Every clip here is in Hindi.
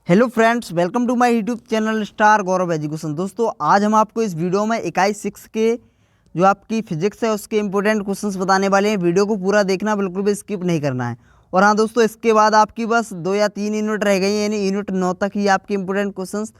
Hello friends, welcome to my YouTube channel Star Gaurav Education. दोस्तों, आज हम आपको इस वीडियो में इकाई 6 के जो आपकी फिजिक्स है उसके इंपॉर्टेंट क्वेश्चंस बताने वाले हैं। वीडियो को पूरा देखना, बिल्कुल भी स्किप नहीं करना है। और हाँ दोस्तों, इसके बाद आपकी बस 2 या 3 यूनिट रह गई हैं, यानी यूनिट 9 तक ही आपके इंपॉर्टेंट क्वेश्चंस।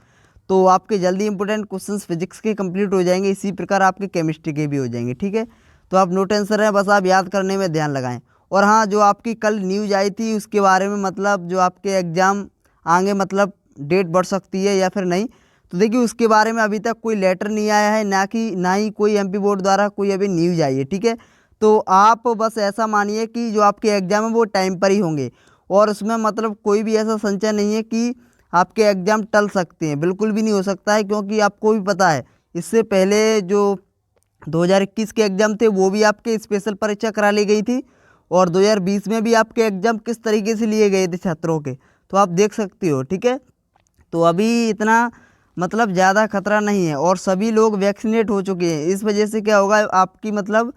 तो आपके जल्दी इंपॉर्टेंट क्वेश्चंस फिजिक्स के कंप्लीट हो जाएंगे, इसी प्रकार आपके केमिस्ट्री के भी हो जाएंगे। ठीक है, तो आप नो टेंशन रहें, बस आप याद करने में ध्यान लगाएं। और हाँ, जो आपकी कल न्यूज़ आई थी उसके बारे में, मतलब जो आपके एग्ज़ाम आगे मतलब डेट बढ़ सकती है या फिर नहीं, तो देखिए उसके बारे में अभी तक कोई लेटर नहीं आया है, ना ही कोई एमपी बोर्ड द्वारा कोई अभी न्यूज़ आई है। ठीक है, तो आप बस ऐसा मानिए कि जो आपके एग्ज़ाम है वो टाइम पर ही होंगे, और उसमें मतलब कोई भी ऐसा संचय नहीं है कि आपके एग्ज़ाम टल सकते हैं, बिल्कुल भी नहीं हो सकता है। क्योंकि आपको भी पता है, इससे पहले जो 2021 के एग्ज़ाम थे वो भी आपके स्पेशल परीक्षा करा ली गई थी, और 2020 में भी आपके एग्ज़ाम किस तरीके से लिए गए थे छात्रों के, तो आप देख सकते हो। ठीक है, तो अभी इतना मतलब ज़्यादा खतरा नहीं है, और सभी लोग वैक्सीनेट हो चुके हैं। इस वजह से क्या होगा, आपकी मतलब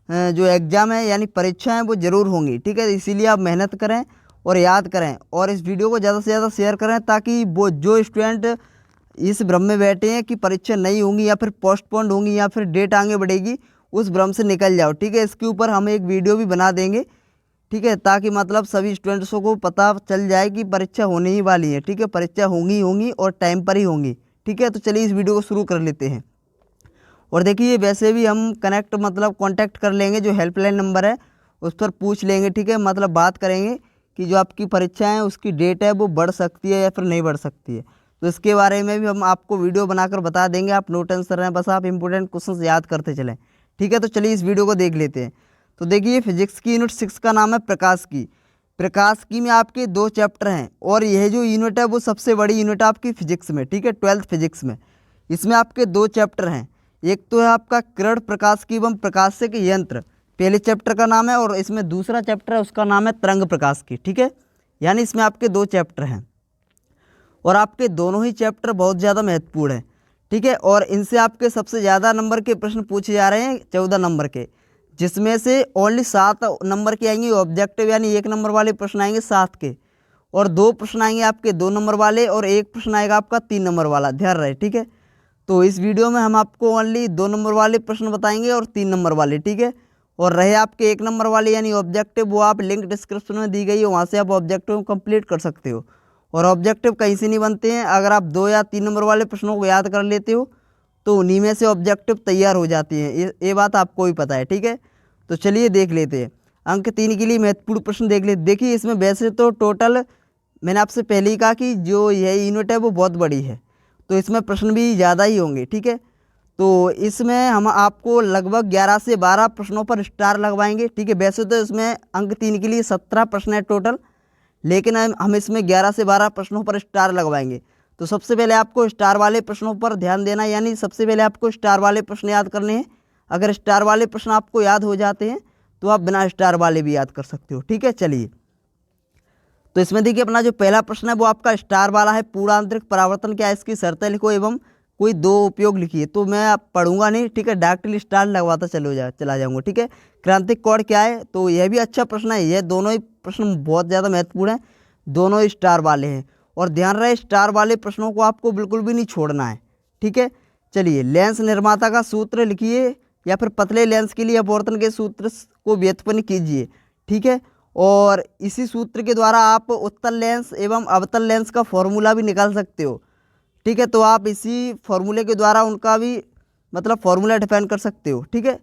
जो एग्ज़ाम है यानी परीक्षाएं वो ज़रूर होंगी। ठीक है, इसीलिए आप मेहनत करें और याद करें, और इस वीडियो को ज़्यादा से ज़्यादा शेयर करें, ताकि वो जो स्टूडेंट इस भ्रम में बैठे हैं कि परीक्षा नहीं होंगी या फिर पोस्टपोन्ड होंगी या फिर डेट आगे बढ़ेगी, उस भ्रम से निकल जाओ। ठीक है, इसके ऊपर हम एक वीडियो भी बना देंगे। ठीक है, ताकि मतलब सभी स्टूडेंट्सों को पता चल जाए कि परीक्षा होने ही वाली है। ठीक है, परीक्षा होंगी और टाइम पर ही होंगी। ठीक है, तो चलिए इस वीडियो को शुरू कर लेते हैं। और देखिए, वैसे भी हम कनेक्ट मतलब कांटेक्ट कर लेंगे, जो हेल्पलाइन नंबर है उस पर पूछ लेंगे। ठीक है, मतलब बात करेंगे कि जो आपकी परीक्षा है उसकी डेट है वो बढ़ सकती है या फिर नहीं बढ़ सकती है। तो इसके बारे में भी हम आपको वीडियो बनाकर बता देंगे। आप नो टेंशन रहें, बस आप इंपॉर्टेंट क्वेश्चन याद करते चलें। ठीक है, तो चलिए इस वीडियो को देख लेते हैं। तो देखिए, फिजिक्स की यूनिट 6 का नाम है प्रकाश की। प्रकाश की में आपके 2 चैप्टर हैं, और यह जो यूनिट है वो सबसे बड़ी यूनिट है आपकी फिजिक्स में। ठीक है, 12th फिजिक्स में इसमें आपके 2 चैप्टर हैं। एक तो है आपका किरण प्रकाश की एवं प्रकाशिक यंत्र, पहले चैप्टर का नाम है, और इसमें दूसरा चैप्टर है उसका नाम है तरंग प्रकाश की। ठीक है, यानी इसमें आपके 2 चैप्टर हैं, और आपके दोनों ही चैप्टर बहुत ज़्यादा महत्वपूर्ण हैं। ठीक है, और इनसे आपके सबसे ज़्यादा नंबर के प्रश्न पूछे जा रहे हैं, 14 नंबर के, जिसमें से ओनली 7 नंबर के आएंगे ऑब्जेक्टिव, यानी 1 नंबर वाले प्रश्न आएंगे 7 के, और 2 प्रश्न आएंगे आपके 2 नंबर वाले, और 1 प्रश्न आएगा आपका 3 नंबर वाला। ध्यान रहे। ठीक है, तो इस वीडियो में हम आपको ओनली 2 नंबर वाले प्रश्न बताएंगे और 3 नंबर वाले। ठीक है, और रहे आपके 1 नंबर वाले यानी ऑब्जेक्टिव, वो आप लिंक डिस्क्रिप्शन में दी गई है, वहाँ से आप ऑब्जेक्टिव कंप्लीट कर सकते हो। और ऑब्जेक्टिव कहीं से नहीं बनते हैं, अगर आप 2 या 3 नंबर वाले प्रश्नों को याद कर लेते हो तो उन्हीं में से ऑब्जेक्टिव तैयार हो जाती हैं। ये बात आपको भी पता है। ठीक है, तो चलिए देख लेते हैं। अंक 3 के लिए महत्वपूर्ण प्रश्न देख लेते। देखिए, इसमें वैसे तो टोटल मैंने आपसे पहले ही कहा कि जो यह यूनिट है वो बहुत बड़ी है, तो इसमें प्रश्न भी ज़्यादा ही होंगे। ठीक है, तो इसमें हम आपको लगभग 11 से 12 प्रश्नों पर स्टार लगवाएंगे। ठीक है, वैसे तो इसमें अंक 3 के लिए 17 प्रश्न है टोटल, लेकिन हम इसमें 11 से 12 प्रश्नों पर स्टार लगवाएंगे। तो सबसे पहले आपको स्टार वाले प्रश्नों पर ध्यान देना, यानी सबसे पहले आपको स्टार वाले प्रश्न याद करने हैं। अगर स्टार वाले प्रश्न आपको याद हो जाते हैं तो आप बिना स्टार वाले भी याद कर सकते हो। ठीक है, चलिए, तो इसमें देखिए अपना जो पहला प्रश्न है वो आपका स्टार वाला है। पूर्ण आंतरिक परावर्तन क्या है, इसकी शर्तें लिखो एवं कोई 2 उपयोग लिखिए। तो मैं आप पढ़ूंगा नहीं। ठीक है, डायरेक्टली स्टार लगवाता चला जाऊंगा। ठीक है, क्रांतिक कोण क्या है, तो यह भी अच्छा प्रश्न है। यह दोनों ही प्रश्न बहुत ज़्यादा महत्वपूर्ण हैं, दोनों ही स्टार वाले हैं। और ध्यान रहे, स्टार वाले प्रश्नों को आपको बिल्कुल भी नहीं छोड़ना है। ठीक है, चलिए, लेंस निर्माता का सूत्र लिखिए, या फिर पतले लेंस के लिए अपवर्तन के सूत्र को व्युत्पन्न कीजिए। ठीक है, और इसी सूत्र के द्वारा आप उत्तल लेंस एवं अवतल लेंस का फॉर्मूला भी निकाल सकते हो। ठीक है, तो आप इसी फॉर्मूले के द्वारा उनका भी मतलब फॉर्मूला डिफाइन कर सकते हो। ठीक है,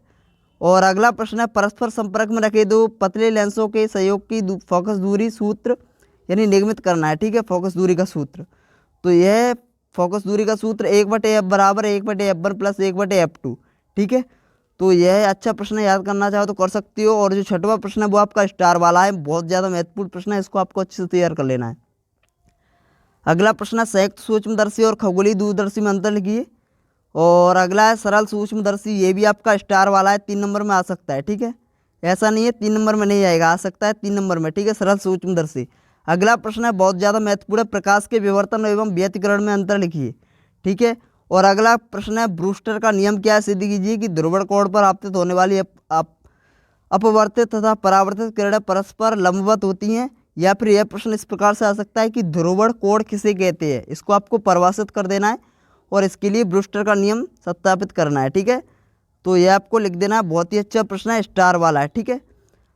और अगला प्रश्न है, परस्पर संपर्क में रखे 2 पतले लेंसों के सहयोग की फोकस दूरी सूत्र यानी निगमित करना है। ठीक है, फोकस दूरी का सूत्र, तो यह फोकस दूरी का सूत्र 1/f बराबर 1/f1 प्लस 1/f2। ठीक है, तो यह अच्छा प्रश्न है, याद करना चाहो तो कर सकती हो। और जो छठवां प्रश्न है वो आपका स्टार वाला है, बहुत ज़्यादा महत्वपूर्ण प्रश्न है, इसको आपको अच्छे से तैयार कर लेना है। अगला प्रश्न है, संयुक्त सूक्ष्मदर्शी और खगोलीय दूरदर्शी में अंतर लिखिए। और अगला है सरल सूक्ष्मदर्शी, ये भी आपका स्टार वाला है, 3 नंबर में आ सकता है। ठीक है, ऐसा नहीं है 3 नंबर में नहीं आएगा, आ सकता है 3 नंबर में। ठीक है, सरल सूक्ष्मदर्शी। अगला प्रश्न है बहुत ज़्यादा महत्वपूर्ण, प्रकाश के विवर्तन एवं व्यतिकरण में अंतर लिखिए। ठीक है, और अगला प्रश्न है, ब्रूस्टर का नियम क्या है, सिद्ध कीजिए कि ध्रुवण कोण पर आपतित होने वाली अपवर्तित तथा परावर्तित किरणें परस्पर लंबवत होती हैं। या फिर यह प्रश्न इस प्रकार से आ सकता है कि ध्रुवण कोण किसे कहते हैं, इसको आपको परिभाषित कर देना है और इसके लिए ब्रूस्टर का नियम सत्यापित करना है। ठीक है, तो यह आपको लिख देना है। बहुत ही अच्छा प्रश्न है, स्टार वाला है। ठीक है,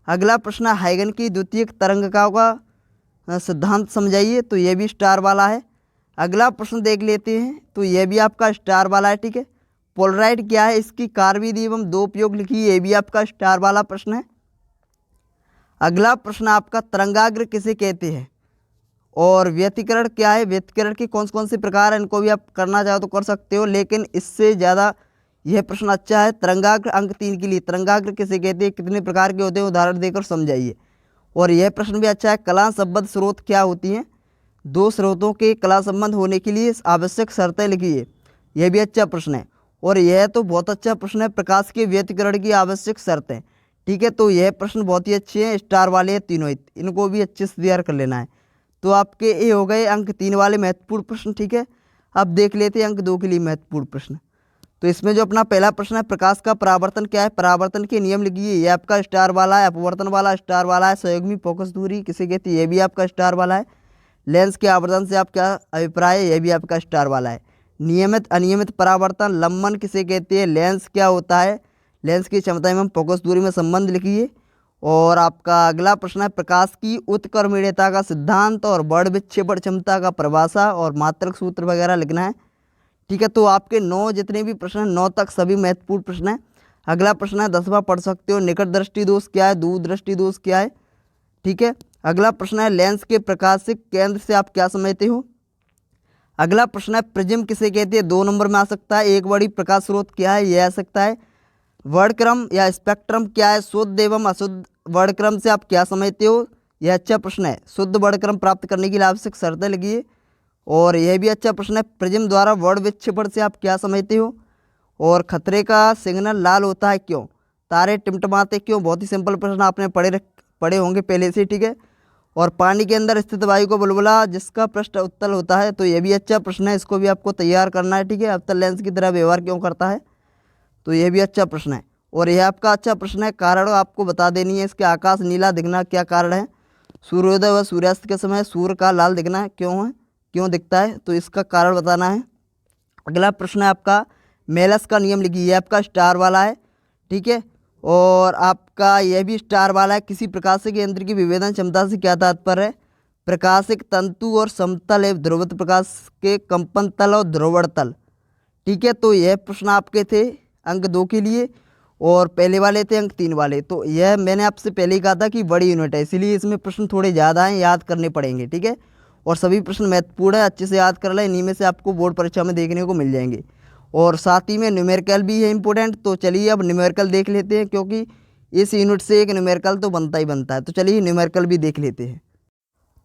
अगला प्रश्न है हाइगन की द्वितीयक तरंगिकाओं का सिद्धांत समझाइए, तो यह भी स्टार वाला है। अगला प्रश्न देख लेते हैं, तो यह भी आपका स्टार वाला है। ठीक है, पोलराइड क्या है, इसकी कार्यविधि एवं दो उपयोग लिखिए, यह भी आपका स्टार वाला प्रश्न है। अगला प्रश्न आपका तरंगाग्र किसे कहते हैं और व्यतिकरण क्या है, व्यतिकरण के कौन से प्रकार हैं, इनको भी आप करना चाहो तो कर सकते हो, लेकिन इससे ज़्यादा यह प्रश्न अच्छा है। तरंगाग्र अंक 3 के लिए तरंगाग्र किसे कहते हैं, कितने प्रकार के होते हैं, उदाहरण देकर समझाइए। और यह प्रश्न भी अच्छा है, कला संबद्ध स्रोत क्या होती हैं, दो स्रोतों के कला संबंध होने के लिए आवश्यक शर्तें लिखिए, यह भी अच्छा प्रश्न है। और यह तो बहुत अच्छा प्रश्न है, प्रकाश के व्यतिकरण की आवश्यक शर्तें। ठीक है, तो यह प्रश्न बहुत ही अच्छे हैं, स्टार वाले हैं तीनों ही, इनको भी अच्छे से तैयार कर लेना है। तो आपके ये हो गए अंक 3 वाले महत्वपूर्ण प्रश्न। ठीक है, अब देख लेते हैं अंक 2 के लिए महत्वपूर्ण प्रश्न। तो इसमें जो अपना पहला प्रश्न है, प्रकाश का परावर्तन क्या है, परावर्तन के नियम लिखिए, ये आपका स्टार वाला है। अपवर्तन वाला स्टार वाला है। संयुग्मी फोकस दूरी किसे कहती है, ये भी आपका स्टार वाला है। लेंस के आवर्धन से आप क्या अभिप्राय है, यह भी आपका स्टार वाला है। नियमित अनियमित परावर्तन लंबन किसे कहते हैं, लेंस क्या होता है, लेंस की क्षमता एवं फोकस दूरी में संबंध लिखिए। और आपका अगला प्रश्न है, प्रकाश की उत्कर्मणीयता का सिद्धांत और बड़ विक्षेपण क्षमता का परिभाषा और मात्रक सूत्र वगैरह लिखना है। ठीक है, तो आपके 9 जितने भी प्रश्न हैं, 9 तक सभी महत्वपूर्ण प्रश्न हैं। अगला प्रश्न है 10वां पढ़ सकते हो, निकट दृष्टि दोष क्या है, दूर दृष्टि दोष क्या है। ठीक है, अगला प्रश्न है लेंस के प्रकाशिक केंद्र से आप क्या समझते हो। अगला प्रश्न है प्रिज्म किसे कहते हैं, 2 नंबर में आ सकता है। एक बड़ी प्रकाश स्रोत क्या है, यह आ सकता है। वर्णक्रम या स्पेक्ट्रम क्या है, शुद्ध एवं अशुद्ध वर्णक्रम से आप क्या समझते हो, यह अच्छा प्रश्न है। शुद्ध वर्णक्रम प्राप्त करने के लिए आवश्यक शर्तें लिखिए। और यह भी अच्छा प्रश्न है, प्रिज्म द्वारा वर्ण विक्षेपण से आप क्या समझते हो। और खतरे का सिग्नल लाल होता है क्यों, तारे टिमटिमाते क्यों, बहुत ही सिंपल प्रश्न, आपने पढ़े होंगे पहले से। ठीक है, और पानी के अंदर स्थित वायु को बुलबुला जिसका पृष्ठ उत्तल होता है, तो यह भी अच्छा प्रश्न है, इसको भी आपको तैयार करना है। ठीक है, अवतल लेंस की तरह व्यवहार क्यों करता है, तो यह भी अच्छा प्रश्न है। और यह आपका अच्छा प्रश्न है, कारण आपको बता देनी है, इसके आकाश नीला दिखना क्या कारण है, सूर्योदय व सूर्यास्त के समय सूर्य का लाल दिखना क्यों दिखता है, तो इसका कारण बताना है। अगला प्रश्न है आपका मेलस का नियम लिखिए, यह आपका स्टार वाला है। ठीक है, और आपका यह भी स्टार वाला है, किसी प्रकाशिक यंत्र की विभेदन क्षमता से क्या तात्पर्य है, प्रकाशिक तंतु और समतल एवं ध्रुवित प्रकाश के कंपन तल और ध्रुवण तल। ठीक है, तो यह प्रश्न आपके थे अंक 2 के लिए, और पहले वाले थे अंक 3 वाले। तो यह मैंने आपसे पहले ही कहा था कि बड़ी यूनिट है, इसीलिए इसमें प्रश्न थोड़े ज़्यादा हैं, याद करने पड़ेंगे। ठीक है, और सभी प्रश्न महत्वपूर्ण है, अच्छे से याद कर लें, इन्हीं में से आपको बोर्ड परीक्षा में देखने को मिल जाएंगे। और साथ ही में न्यूमेरिकल भी है इंपॉर्टेंट। तो चलिए अब न्यूमेरिकल देख लेते हैं, क्योंकि इस यूनिट से एक न्यूमेरिकल तो बनता ही बनता है। तो चलिए न्यूमेरिकल भी देख लेते हैं।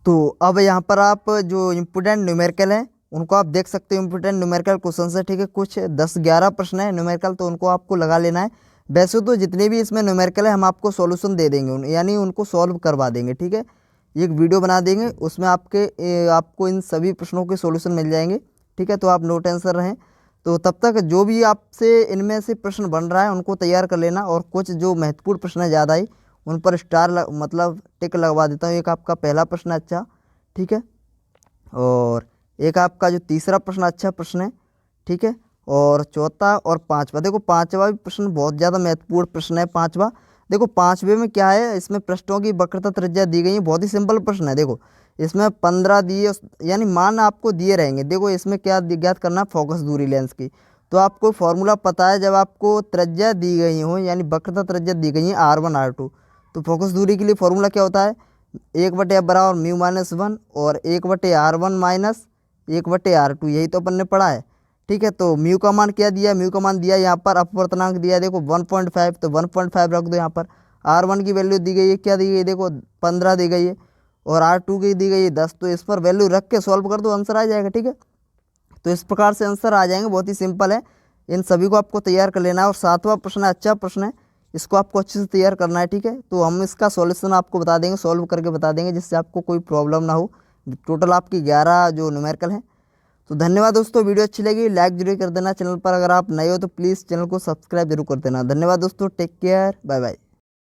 तो अब यहाँ पर आप जो इम्पोर्टेंट न्यूमेरिकल हैं उनको आप देख सकते हो, इम्पोर्टेंट न्यूमेरिकल क्वेश्चन है। ठीक है, कुछ 10-11 प्रश्न है न्यूमेरिकल, तो उनको आपको लगा लेना है। वैसे तो जितने भी इसमें न्यूमेरिकल है हम आपको सॉल्यूशन दे देंगे, यानी उनको सॉल्व करवा देंगे। ठीक है, एक वीडियो बना देंगे, उसमें आपको इन सभी प्रश्नों के सॉल्यूशन मिल जाएंगे। ठीक है, तो आप नो टेंशन रहें। तो तब तक जो भी आपसे इनमें से प्रश्न बन रहा है उनको तैयार कर लेना, और कुछ जो महत्वपूर्ण प्रश्न है ज़्यादा ही उन पर स्टार मतलब टिक लगवा देता हूँ। एक आपका पहला प्रश्न अच्छा, ठीक है, और एक आपका जो तीसरा प्रश्न अच्छा प्रश्न है। ठीक है, और चौथा और पांचवा, देखो पांचवा भी प्रश्न बहुत ज़्यादा महत्वपूर्ण प्रश्न है। पांचवा देखो, पांचवे में क्या है, इसमें पृष्ठों की वक्रता त्रिज्या दी गई है, बहुत ही सिंपल प्रश्न है। देखो इसमें 15 दिए, यानी मान आपको दिए रहेंगे। देखो इसमें क्या ज्ञात करना, फोकस दूरी लेंस की। तो आपको फॉर्मूला पता है, जब आपको त्रिज्या दी गई हो, यानी वक्रता त्रिज्या दी गई है R1 R2, तो फोकस दूरी के लिए फॉर्मूला क्या होता है, 1/f बराबर μ-1 और 1/R1 माइनस 1/R2, यही तो अपन ने पढ़ा है। ठीक है, तो म्यू का मान क्या दिया, म्यू का मान दिया यहाँ पर अपवर्तनांक दिया, देखो 1.5, तो 1.5 रख दो यहाँ पर। R1 की वैल्यू दी गई है, क्या दी गई है, देखो 15 दी गई है, और R2 की दी गई है 10, तो इस पर वैल्यू रख के सॉल्व कर दो, आंसर आ जाएगा। ठीक है, तो इस प्रकार से आंसर आ जाएंगे, बहुत ही सिंपल है। इन सभी को आपको तैयार कर लेना है। और 7वां प्रश्न अच्छा प्रश्न है, इसको आपको अच्छे से तैयार करना है। ठीक है, तो हम इसका सॉल्यूशन आपको बता देंगे, सॉल्व करके बता देंगे, जिससे आपको कोई प्रॉब्लम ना हो। टोटल आपकी 11 जो न्यूमेरिकल हैं। तो धन्यवाद दोस्तों, वीडियो अच्छी लगी लाइक जरूर कर देना। चैनल पर अगर आप नए हो तो प्लीज़ चैनल को सब्सक्राइब जरूर कर देना। धन्यवाद दोस्तों, टेक केयर, बाय बाय।